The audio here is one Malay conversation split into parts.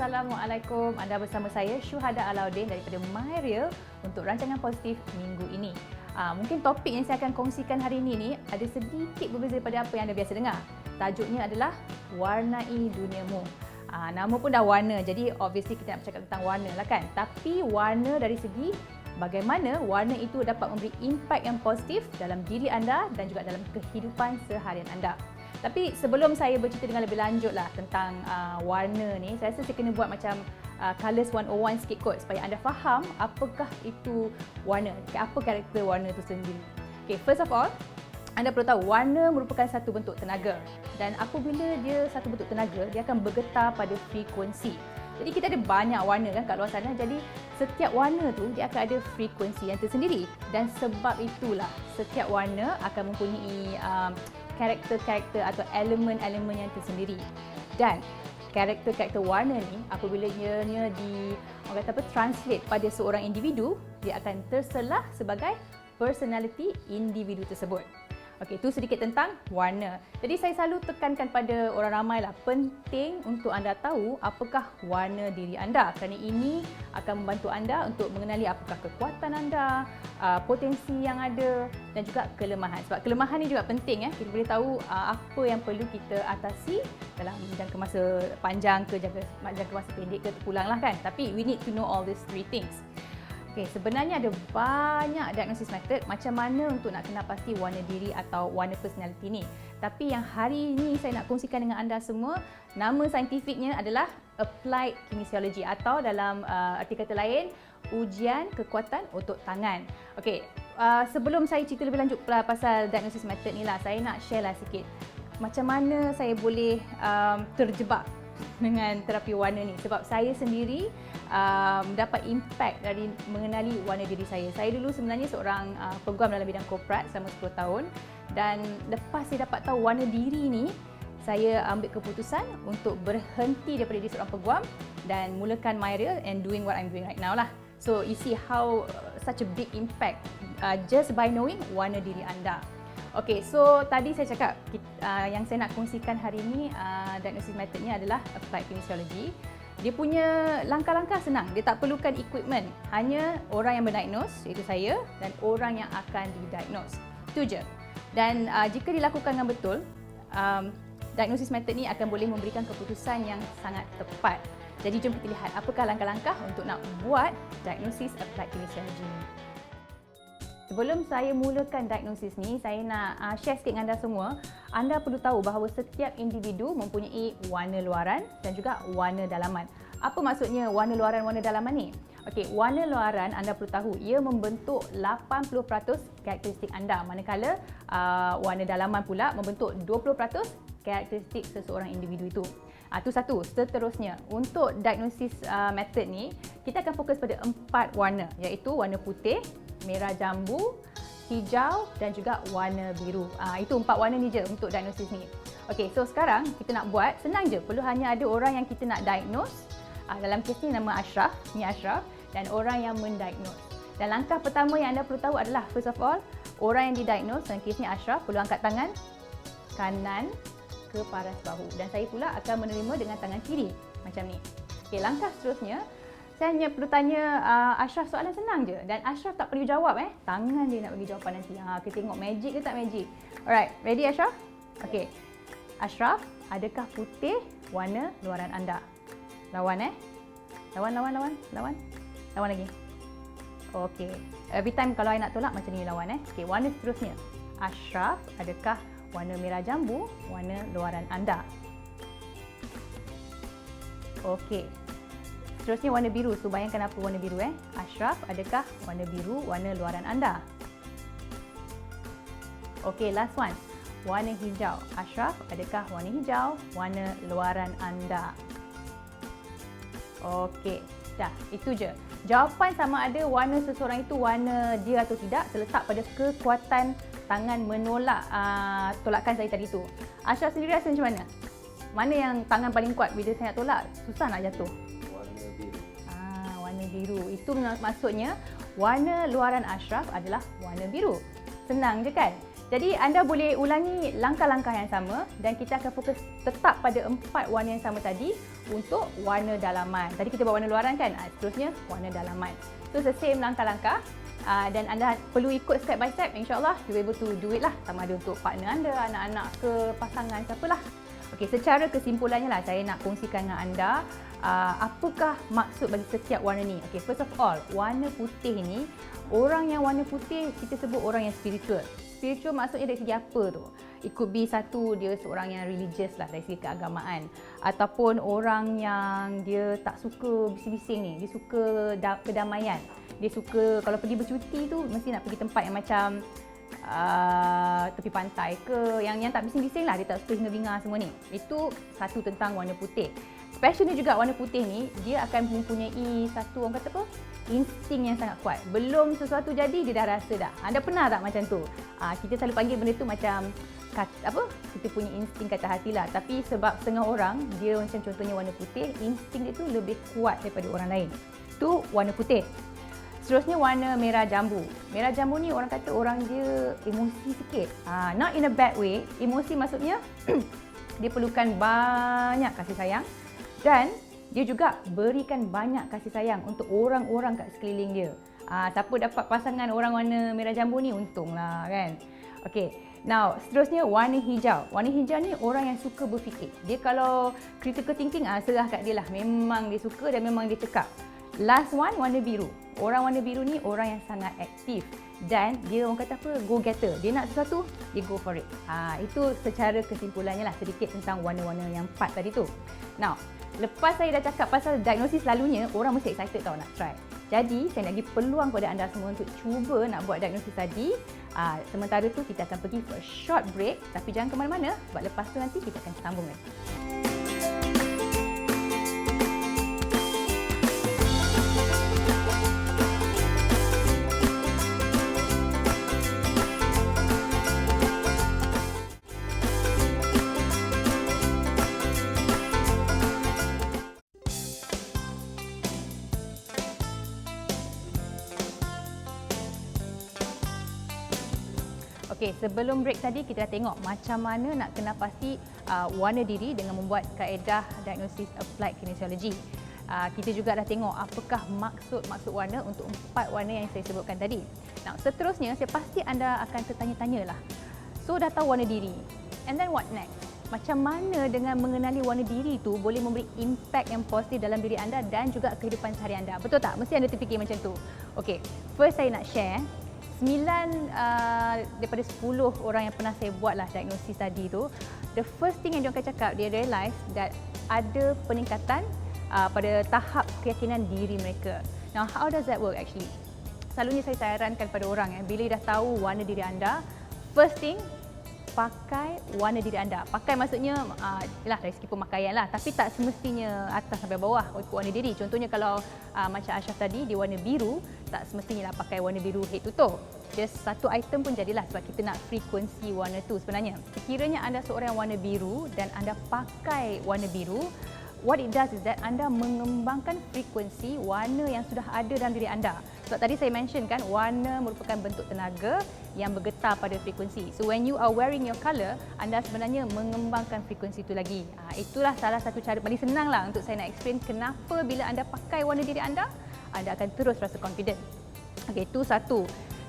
Assalamualaikum. Anda bersama saya Syuhada Alauddin daripada MyReal untuk rancangan positif minggu ini. Mungkin topik yang saya akan kongsikan hari ini ada sedikit berbeza daripada apa yang anda biasa dengar. Tajuknya adalah Warnai Duniamu. Nama pun dah warna, jadi obviously kita nak bercakap tentang warna lah kan. Tapi warna dari segi bagaimana warna itu dapat memberi impak yang positif dalam diri anda dan juga dalam kehidupan seharian anda. Tapi sebelum saya bercerita dengan lebih lanjut lah tentang warna ni, saya rasa saya kena buat macam Colours 101 sikit kot supaya anda faham apakah itu warna, apa karakter warna itu sendiri. Okay, first of all, anda perlu tahu warna merupakan satu bentuk tenaga dan apabila dia satu bentuk tenaga, dia akan bergetar pada frekuensi. Jadi kita ada banyak warna kan kat luar sana, jadi setiap warna tu dia akan ada frekuensi yang tersendiri dan sebab itulah setiap warna akan mempunyai karakter-karakter atau elemen-elemen yang tersendiri. Dan karakter-karakter warna ni apabila ianya translate pada seorang individu, dia akan terselah sebagai personality individu tersebut. Okey, itu sedikit tentang warna. Jadi saya selalu tekankan pada orang ramai lah, penting untuk anda tahu apakah warna diri anda kerana ini akan membantu anda untuk mengenali apakah kekuatan anda, potensi yang ada dan juga kelemahan. Sebab kelemahan ni juga penting kita boleh tahu apa yang perlu kita atasi dalam jangka masa panjang ke jangka masa pendek ke terpulang lah kan. Tapi we need to know all these three things. Okay, sebenarnya ada banyak diagnosis method macam mana untuk nak kenal pasti warna diri atau warna personality ni. Tapi yang hari ini saya nak kongsikan dengan anda semua, nama saintifiknya adalah Applied Kinesiology atau dalam arti kata lain, ujian kekuatan otot tangan. Okay, sebelum saya cerita lebih lanjut pasal diagnosis method ni lah, saya nak share lah sikit macam mana saya boleh terjebak dengan terapi warna ni. Sebab saya sendiri dapat impact dari mengenali warna diri saya. Saya dulu sebenarnya seorang peguam dalam bidang korporat selama 10 tahun dan lepas saya dapat tahu warna diri ni, saya ambil keputusan untuk berhenti daripada jadi seorang peguam dan mulakan MyReal and doing what I'm doing right now lah. So you see how such a big impact just by knowing warna diri anda. Okay, so tadi saya cakap yang saya nak kongsikan hari ini diagnosis methodnya adalah Applied Kinesiology. Dia punya langkah-langkah senang, dia tak perlukan equipment. Hanya orang yang berdiagnose, iaitu saya, dan orang yang akan didiagnose. Itu je. Dan jika dilakukan dengan betul, diagnosis method ni akan boleh memberikan keputusan yang sangat tepat. Jadi jom kita lihat apakah langkah-langkah untuk nak buat diagnosis Applied Kinesiology ni. Sebelum saya mulakan diagnosis ni, saya nak share sikit dengan anda semua. Anda perlu tahu bahawa setiap individu mempunyai warna luaran dan juga warna dalaman. Apa maksudnya warna luaran, warna dalaman ni? Okey, warna luaran anda perlu tahu ia membentuk 80% karakteristik anda, manakala warna dalaman pula membentuk 20% karakteristik seseorang individu itu. Itu satu. Seterusnya, untuk diagnosis method ni, kita akan fokus pada 4 warna, iaitu warna putih, merah jambu, hijau dan juga warna biru. Itu 4 warna ni je untuk diagnosis ni. Okey, so sekarang kita nak buat, senang je. Perlu hanya ada orang yang kita nak diagnose. Dalam kes ni nama Ashraf, ni Ashraf, dan orang yang mendiagnose. Dan langkah pertama yang anda perlu tahu adalah, first of all, orang yang didiagnose, dalam kes ni Ashraf, perlu angkat tangan kanan ke paras bahu. Dan saya pula akan menerima dengan tangan kiri, macam ni. Okey, langkah seterusnya, saya hanya perlu tanya Ashraf soalan senang je dan Ashraf tak perlu jawab tangan dia nak bagi jawapan nanti. Kita tengok magic ke tak magic. Alright, ready Ashraf? Okey. Ashraf, adakah putih warna luaran anda? Lawan Lawan lagi. Okey. Every time kalau I nak tolak macam ni lawan Okey, warna seterusnya. Ashraf, adakah warna merah jambu warna luaran anda? Okey. Seterusnya warna biru. So bayangkan apa warna biru Ashraf, adakah warna biru warna luaran anda? Okey, last one. Warna hijau. Ashraf, adakah warna hijau warna luaran anda? Okey, dah. Itu je. Jawapan sama ada warna seseorang itu warna dia atau tidak terletak pada kekuatan tangan menolak tolakan saya tadi tu. Ashraf sendiri rasa macam mana? Mana yang tangan paling kuat bila saya nak tolak? Susah nak jatuh. Warna biru. Itu maksudnya warna luaran Ashraf adalah warna biru. Senang je kan? Jadi anda boleh ulangi langkah-langkah yang sama dan kita akan fokus tetap pada 4 warna yang sama tadi untuk warna dalaman. Tadi kita buat warna luaran kan? Seterusnya warna dalaman. So the same langkah-langkah. Dan anda perlu ikut step by step, insyaAllah you able to do it lah, sama ada untuk partner anda, anak-anak ke pasangan, siapalah. Okey, secara kesimpulannya lah saya nak kongsikan dengan anda apakah maksud bagi setiap warna ni. Okey, first of all, warna putih ni, orang yang warna putih kita sebut orang yang spiritual. Spiritual maksudnya dari segi apa tu? It could be satu, dia seorang yang religious lah dari segi keagamaan, ataupun orang yang dia tak suka bising-bising ni, dia suka kedamaian. Dia suka kalau pergi bercuti tu mesti nak pergi tempat yang macam tepi pantai ke, yang tak bising-bising lah, dia tak suka hinga-binga semua ni. Itu satu tentang warna putih. Specialnya juga warna putih ni, dia akan mempunyai satu, orang kata apa? Insting yang sangat kuat. Belum sesuatu jadi, dia dah rasa dah. Anda pernah tak macam tu? Kita selalu panggil benda tu macam kita punya insting kata hati lah. Tapi sebab setengah orang, dia macam contohnya warna putih, insting dia tu lebih kuat daripada orang lain. Tu warna putih. Seterusnya warna merah jambu. Merah jambu ni orang kata orang dia emosi sikit. Not in a bad way. Emosi maksudnya dia perlukan banyak kasih sayang dan dia juga berikan banyak kasih sayang untuk orang-orang kat sekeliling dia. Siapa dapat pasangan orang warna merah jambu ni untunglah kan. Okey. Now, seterusnya warna hijau. Warna hijau ni orang yang suka berfikir. Dia kalau critical thinking serah kat dia lah. Memang dia suka dan memang dia cekap. Last one, warna biru. Orang warna biru ni orang yang sangat aktif dan dia orang kata apa, go getter. Dia nak sesuatu, dia go for it. Itu secara kesimpulannya lah sedikit tentang warna-warna yang 4 tadi tu. Now, lepas saya dah cakap pasal diagnosis, selalunya orang mesti excited tau nak try. Jadi, saya nak bagi peluang kepada anda semua untuk cuba nak buat diagnosis tadi. Sementara tu kita akan pergi for a short break, tapi jangan ke mana-mana sebab lepas tu nanti kita akan sambung lagi. Okey, sebelum break tadi kita dah tengok macam mana nak kenal pasti warna diri dengan membuat kaedah diagnosis applied kinesiology. Kita juga dah tengok apakah maksud warna untuk 4 warna yang saya sebutkan tadi. Nah, seterusnya saya pasti anda akan tertanya-tanya lah. So dah tahu warna diri. And then what next? Macam mana dengan mengenali warna diri tu boleh memberi impact yang positif dalam diri anda dan juga kehidupan seharian anda. Betul tak? Mesti anda terfikir macam tu. Okey, first saya nak share 9 daripada 10 orang yang pernah saya buatlah diagnosis tadi tu, the first thing yang dia akan cakap, dia realise that ada peningkatan pada tahap keyakinan diri mereka. Now, how does that work actually? Selalunya saya sarankan pada orang bila dah tahu warna diri anda, first thing, pakai warna diri anda. Pakai maksudnya dari segi pemakaian lah, tapi tak semestinya atas sampai bawah ikut warna diri. Contohnya kalau macam Ashraf tadi, dia warna biru, tak semestinya lah pakai warna biru head to toe. Just satu item pun jadilah sebab kita nak frekuensi warna tu sebenarnya. Sekiranya anda seorang yang warna biru dan anda pakai warna biru, what it does is that anda mengembangkan frekuensi warna yang sudah ada dalam diri anda. Sebab tadi saya mention kan, warna merupakan bentuk tenaga yang bergetar pada frekuensi. So when you are wearing your colour, anda sebenarnya mengembangkan frekuensi itu lagi. Itulah salah satu cara paling senang lah untuk saya nak explain kenapa bila anda pakai warna diri anda akan terus rasa confident. Okey, itu satu.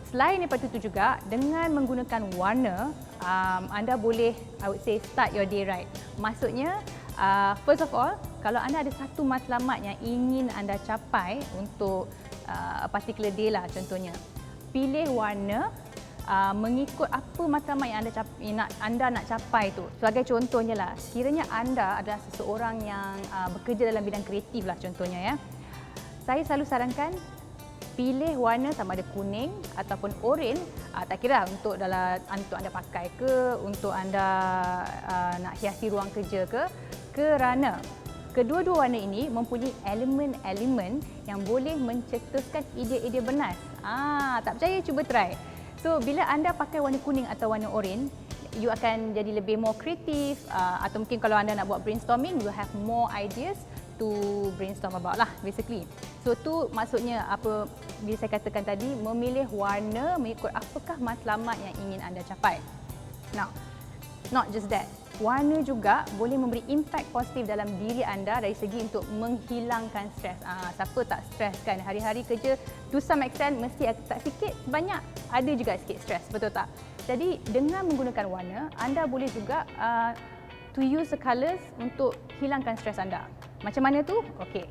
Selain daripada itu juga, dengan menggunakan warna, anda boleh, I would say, start your day right. Maksudnya, first of all, kalau anda ada satu matlamat yang ingin anda capai untuk particular day lah contohnya, pilih warna mengikut apa matlamat yang anda nak capai tu. Sebagai contohnya lah, sekiranya anda adalah seseorang yang bekerja dalam bidang kreatif lah contohnya ya, saya selalu sarankan pilih warna sama ada kuning ataupun oranye, tak kira untuk anda pakai ke, untuk anda nak hiasi ruang kerja ke, kerana kedua-dua warna ini mempunyai elemen-elemen yang boleh mencetuskan ide-ide bernas. Tak percaya, cuba try. So, bila anda pakai warna kuning atau warna oranye, you akan jadi lebih more kreatif, atau mungkin kalau anda nak buat brainstorming, you have more ideas to brainstorm about lah basically. So tu maksudnya apa bila saya katakan tadi, memilih warna mengikut apakah matlamat yang ingin anda capai. Now, Not just that, warna juga boleh memberi impact positif dalam diri anda dari segi untuk menghilangkan stres. Siapa tak stres kan? Hari-hari kerja to some extent mesti tak sikit, banyak ada juga sikit stres, betul tak? Jadi dengan menggunakan warna, anda boleh juga to use the colours untuk hilangkan stres anda. Macam mana tu? Okey,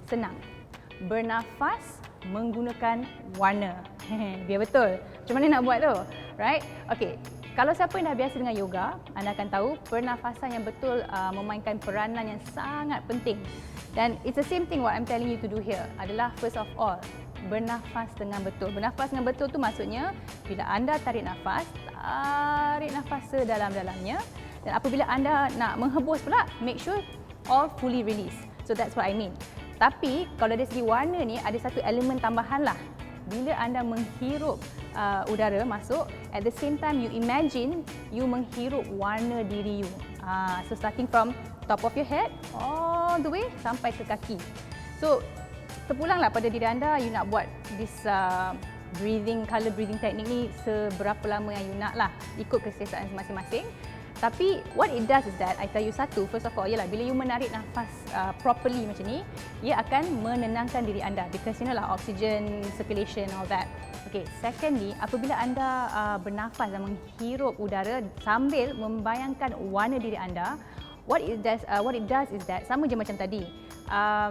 senang. Bernafas menggunakan warna. Biar betul. Macam mana nak buat tu? Right? Okey. Kalau siapa yang dah biasa dengan yoga, anda akan tahu pernafasan yang betul memainkan peranan yang sangat penting. Dan it's the same thing what I'm telling you to do here adalah first of all, bernafas dengan betul. Bernafas dengan betul tu maksudnya bila anda tarik nafas sedalam-dalamnya, dan apabila anda nak menghembus pula, make sure all fully release. So that's what I mean. Tapi kalau dari segi warna ni ada satu elemen tambahan lah. Bila anda menghirup udara masuk, at the same time you imagine you menghirup warna diri you. So starting from top of your head all the way sampai ke kaki. So terpulanglah pada diri anda, you nak buat this colour breathing technique ni seberapa lama yang you nak lah, ikut keselesaan masing-masing. Tapi what it does is that, I tell you satu, first of all, ialah bila you menarik nafas properly macam ni, ia akan menenangkan diri anda because you know lah, oxygen, circulation, all that. Okay, secondly, apabila anda bernafas dan menghirup udara sambil membayangkan warna diri anda, what it does is that, sama je macam tadi,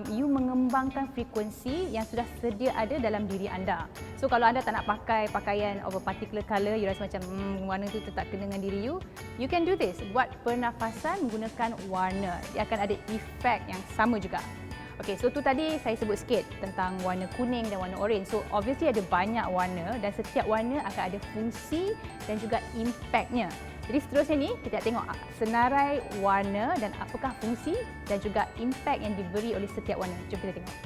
you mengembangkan frekuensi yang sudah sedia ada dalam diri anda. So kalau anda tak nak pakai pakaian of a particular colour, you rasa macam warna tu tak kena dengan diri you, you can do this. Buat pernafasan menggunakan warna. Dia akan ada efek yang sama juga. Okay, so tu tadi saya sebut sikit tentang warna kuning dan warna orange. So obviously ada banyak warna dan setiap warna akan ada fungsi dan juga impactnya. Jadi seterusnya ni kita tengok senarai warna dan apakah fungsi dan juga impact yang diberi oleh setiap warna. Jom kita tengok.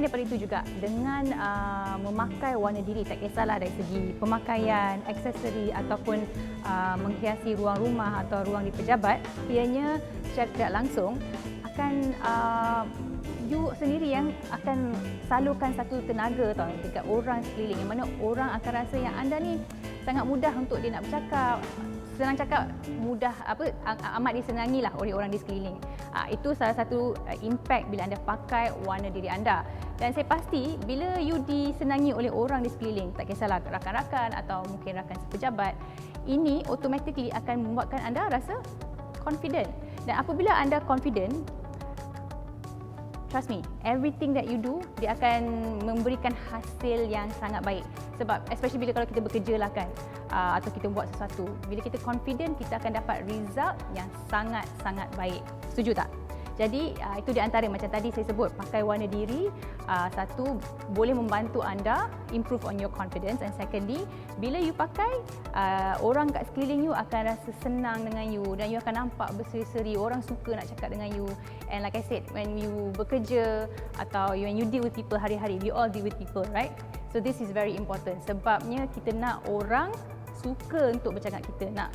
Daripada itu juga dengan memakai warna diri, tak kisahlah dari segi pemakaian, aksesori ataupun menghiasi ruang rumah atau ruang di pejabat, ianya secara tidak langsung akan you sendiri yang akan salurkan satu tenaga tau dekat orang sekeliling, yang mana orang akan rasa yang anda ni sangat mudah untuk dia nak bercakap. Senang cakap, mudah amat disenangi lah oleh orang di sekeliling. Itu salah satu impact bila anda pakai warna diri anda. Dan saya pasti bila you disenangi oleh orang di sekeliling, tak kisahlah rakan-rakan atau mungkin rakan sepejabat, ini automatically akan membuatkan anda rasa confident. Dan apabila anda confident, trust me, everything that you do, dia akan memberikan hasil yang sangat baik. Sebab especially bila kalau kita bekerja lah kan, atau kita buat sesuatu, bila kita confident, kita akan dapat result yang sangat-sangat baik. Setuju tak? Jadi itu di antara macam tadi saya sebut, pakai warna diri, satu boleh membantu anda improve on your confidence, and secondly, bila you pakai, orang kat sekeliling you akan rasa senang dengan you dan you akan nampak berseri-seri, orang suka nak cakap dengan you. And like I said, when you bekerja atau when you deal with people hari-hari, we all deal with people, right? So this is very important sebabnya kita nak orang suka untuk bercakap kita nak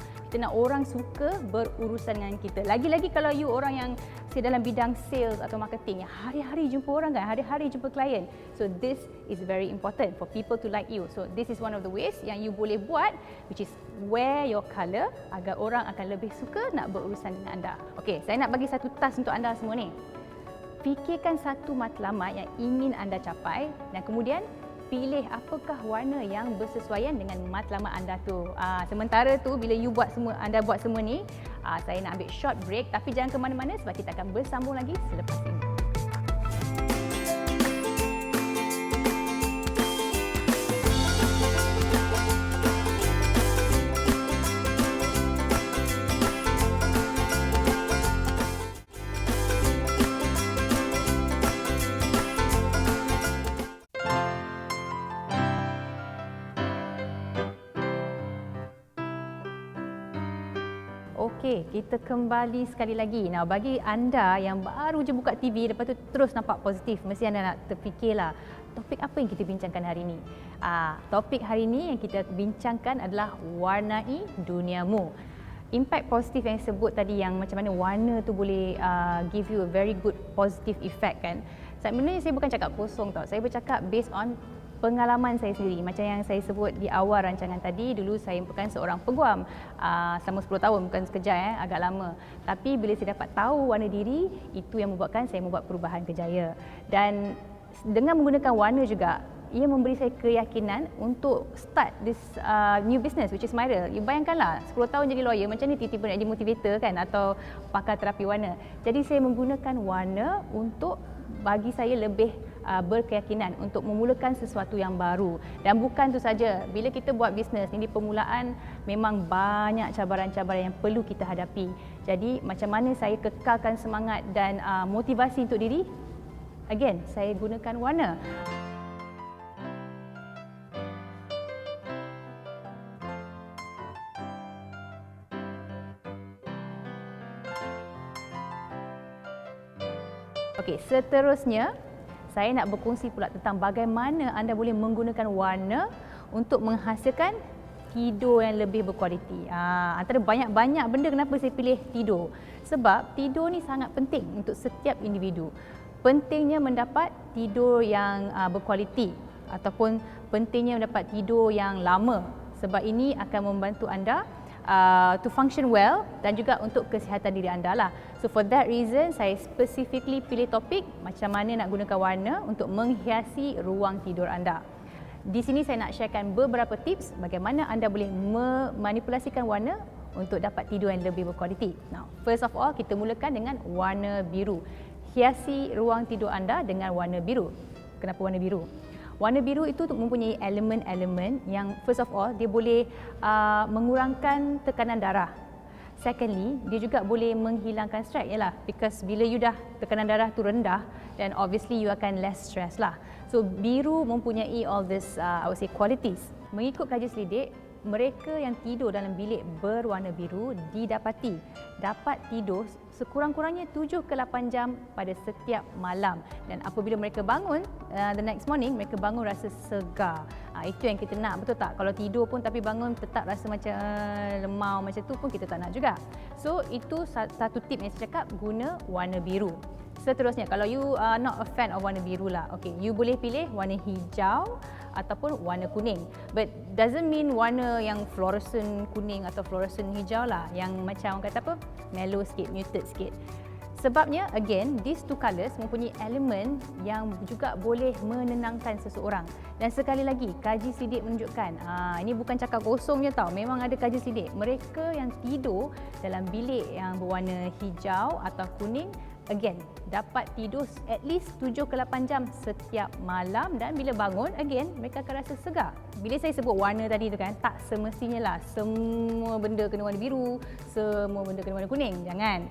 orang suka berurusan dengan kita. Lagi-lagi kalau you orang yang dalam bidang sales atau marketing, hari-hari jumpa orang kan, hari-hari jumpa klien. So this is very important for people to like you. So this is one of the ways yang you boleh buat, which is wear your colour agar orang akan lebih suka nak berurusan dengan anda. Okey, saya nak bagi satu task untuk anda semua ni. Fikirkan satu matlamat yang ingin anda capai dan kemudian pilih apakah warna yang bersesuaian dengan matlamat anda tu. Sementara tu bila anda buat semua ni, saya nak ambil short break, tapi jangan ke mana-mana sebab kita akan bersambung lagi selepas ini. Okey, kita kembali sekali lagi. Nah, bagi anda yang baru je buka TV lepas tu terus nampak positif, mesti anda nak terfikirlah topik apa yang kita bincangkan hari ini. Topik hari ini yang kita bincangkan adalah warnai duniamu. Impact positif yang sebut tadi, yang macam mana warna tu boleh give you a very good positive effect kan. Sebenarnya saya bukan cakap kosong tau. Saya bercakap based on pengalaman saya sendiri. Macam yang saya sebut di awal rancangan tadi, dulu saya merupakan seorang peguam selama 10 tahun, bukan sekejap, agak lama. Tapi bila saya dapat tahu warna diri, itu yang membuatkan saya membuat perubahan kejaya. Dan dengan menggunakan warna juga, ia memberi saya keyakinan untuk start this new business, which is Myrill. You bayangkanlah, 10 tahun jadi lawyer, macam ni tiba-tiba nak jadi motivator kan, atau pakar terapi warna. Jadi saya menggunakan warna untuk bagi saya lebih berkeyakinan untuk memulakan sesuatu yang baru. Dan bukan tu saja, bila kita buat bisnes ni di permulaan memang banyak cabaran-cabaran yang perlu kita hadapi. Jadi macam mana saya kekalkan semangat dan motivasi untuk diri? Again, saya gunakan warna. Okey, seterusnya saya nak berkongsi pula tentang bagaimana anda boleh menggunakan warna untuk menghasilkan tidur yang lebih berkualiti. Antara banyak-banyak benda kenapa saya pilih tidur. Sebab tidur ni sangat penting untuk setiap individu. Pentingnya mendapat tidur yang berkualiti ataupun pentingnya mendapat tidur yang lama. Sebab ini akan membantu anda to function well dan juga untuk kesihatan diri anda lah. So for that reason, saya specifically pilih topik macam mana nak gunakan warna untuk menghiasi ruang tidur anda. Di sini saya nak sharekan beberapa tips bagaimana anda boleh memanipulasikan warna untuk dapat tidur yang lebih berkualiti. Now, first of all, kita mulakan dengan warna biru. Hiasi ruang tidur anda dengan warna biru. Kenapa warna biru? Warna biru itu mempunyai elemen-elemen yang first of all, dia boleh mengurangkan tekanan darah. Secondly, dia juga boleh menghilangkan stres, yalah, because bila you dah tekanan darah tu rendah, then obviously you akan less stress lah. So biru mempunyai all this I would say qualities. Mengikut kaji selidik, mereka yang tidur dalam bilik berwarna biru didapati dapat tidur sekurang-kurangnya 7 ke 8 jam pada setiap malam. Dan apabila mereka bangun, the next morning, mereka bangun rasa segar. Itu yang kita nak, betul tak? Kalau tidur pun tapi bangun tetap rasa macam lemau macam tu pun kita tak nak juga. So itu satu tip yang saya cakap, guna warna biru. Seterusnya, kalau you not a fan of warna biru lah, okay, you boleh pilih warna hijau ataupun warna kuning. But doesn't mean warna yang fluorescent kuning atau fluorescent hijau lah, yang macam orang kata apa, mellow sikit, muted sikit. Sebabnya again, these two colours mempunyai elemen yang juga boleh menenangkan seseorang. Dan sekali lagi, kaji selidik menunjukkan, ini bukan cakap kosong je tau, memang ada kaji selidik. Mereka yang tidur dalam bilik yang berwarna hijau atau kuning, again, dapat tidur at least 7 ke 8 jam setiap malam, dan bila bangun, again, mereka akan rasa segar. Bila saya sebut warna tadi tu kan, tak semestinya lah semua benda kena warna biru, semua benda kena warna kuning. Jangan.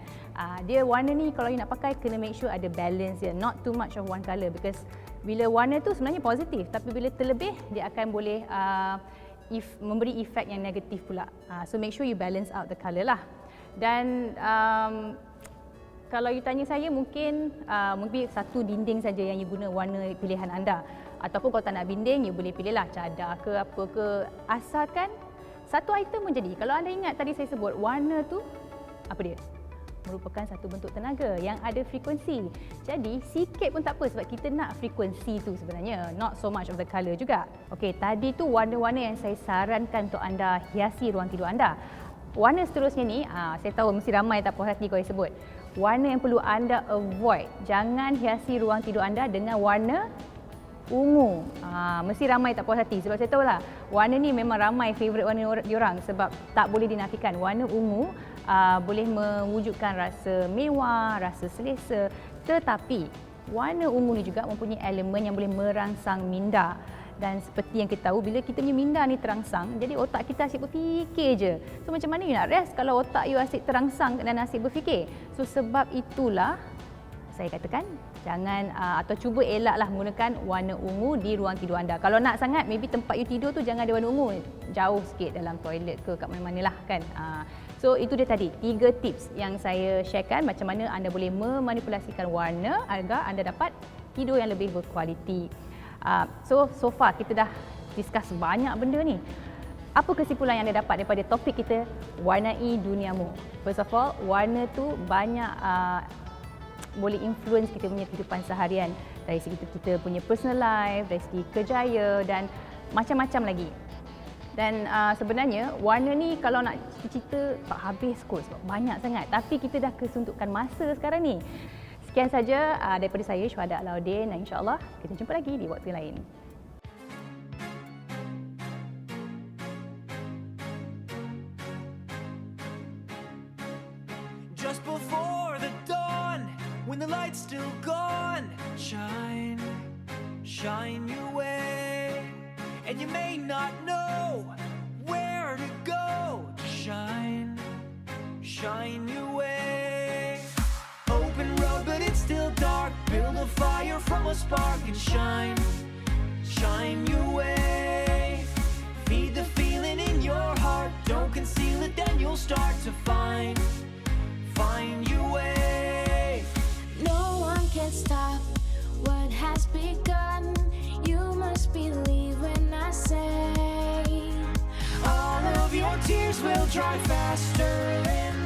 Dia warna ni kalau you nak pakai, kena make sure ada balance dia, not too much of one colour, because bila warna tu sebenarnya positif, tapi bila terlebih, dia akan boleh memberi efek yang negatif pula. So make sure you balance out the colour lah. Dan kalau you tanya saya, mungkin satu dinding saja yang you guna warna pilihan anda. Ataupun kalau tak nak binding, you boleh pilihlah cadar ke apa ke. Asalkan satu item pun jadi. Kalau anda ingat tadi saya sebut, warna tu apa dia? Merupakan satu bentuk tenaga yang ada frekuensi. Jadi sikit pun tak apa, sebab kita nak frekuensi tu sebenarnya, not so much of the colour juga. Okey, tadi tu warna-warna yang saya sarankan untuk anda hiasi ruang tidur anda. Warna seterusnya ni, saya tahu mesti ramai tak puas hati kalau saya sebut. Warna yang perlu anda avoid, jangan hiasi ruang tidur anda dengan warna ungu. Mesti ramai tak puas hati sebab saya tahu lah, warna ni memang ramai favourite warna diorang sebab tak boleh dinafikan. Warna ungu boleh mewujudkan rasa mewah, rasa selesa, tetapi warna ungu ni juga mempunyai elemen yang boleh merangsang minda. Dan seperti yang kita tahu, bila kita punya minda ni terangsang, jadi otak kita asyik berfikir je. So macam mana you nak rest kalau otak you asyik terangsang dan asyik berfikir? So sebab itulah saya katakan, jangan atau cuba elaklah menggunakan warna ungu di ruang tidur anda. Kalau nak sangat, maybe tempat you tidur tu jangan ada warna ungu. Jauh sikit dalam toilet ke kat mana-mana lah kan. So itu dia tadi 3 tips yang saya sharekan macam mana anda boleh memanipulasikan warna agar anda dapat tidur yang lebih berkualiti. So far kita dah discuss banyak benda ni. Apa kesimpulan yang anda dapat daripada topik kita, warnai duniamu? First of all, warna tu banyak boleh influence kita punya kehidupan seharian. Dari segi kita punya personal life, dari segi kerjaya dan macam-macam lagi. Dan sebenarnya warna ni kalau nak cerita tak habis kot sebab banyak sangat. Tapi kita dah kesuntukan masa sekarang ni. Sekian saja daripada saya Syuhada Alauddin dan insya-Allah kita jumpa lagi di waktu lain. Just before the dawn, when the light's still gone, shine, shine your way. And you may not know where to go to shine, shine your way. Open road, but it's still dark. Build a fire from a spark and shine, shine your way. Feed the feeling in your heart. Don't conceal it, then you'll start to find your way. No one can stop what has begun. You must believe when I say All of your tears will dry faster in